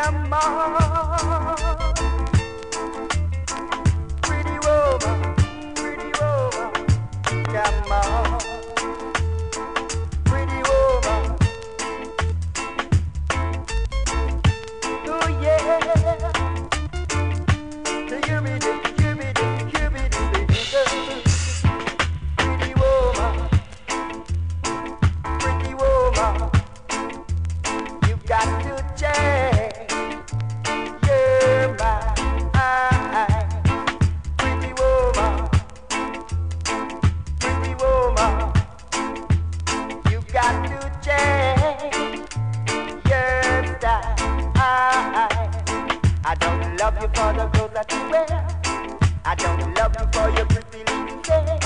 come on. Pretty woman, come on. Pretty woman, oh yeah. You be the, pretty woman, you got to change your mind. Pretty woman, you got to change your style. I don't love you for the clothes that you wear. I don't love you for your pretty little face.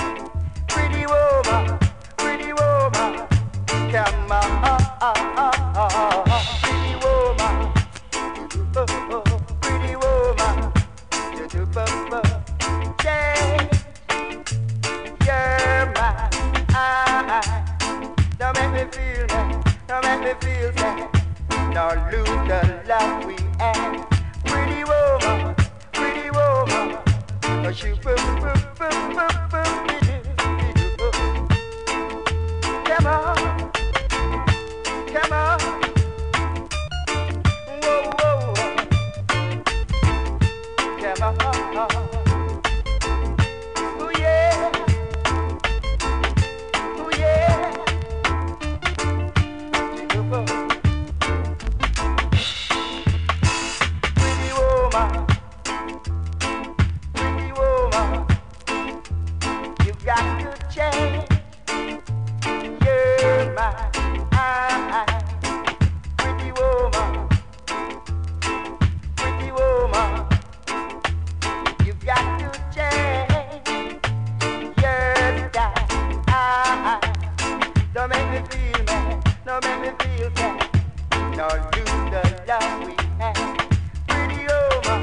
Pretty woman, come on. Pretty woman, pretty woman, change your mind. Don't make me feel sad. Don't lose the love we had. Pretty woman, oh, she come on, whoa, come on, oh yeah, pretty woman, you got to change your mind. Pretty woman, you got to change your style. Don't make me feel mad, don't make me feel sad. Don't lose the love we had. Pretty woman,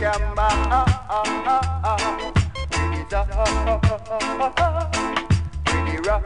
come on. Pretty rough,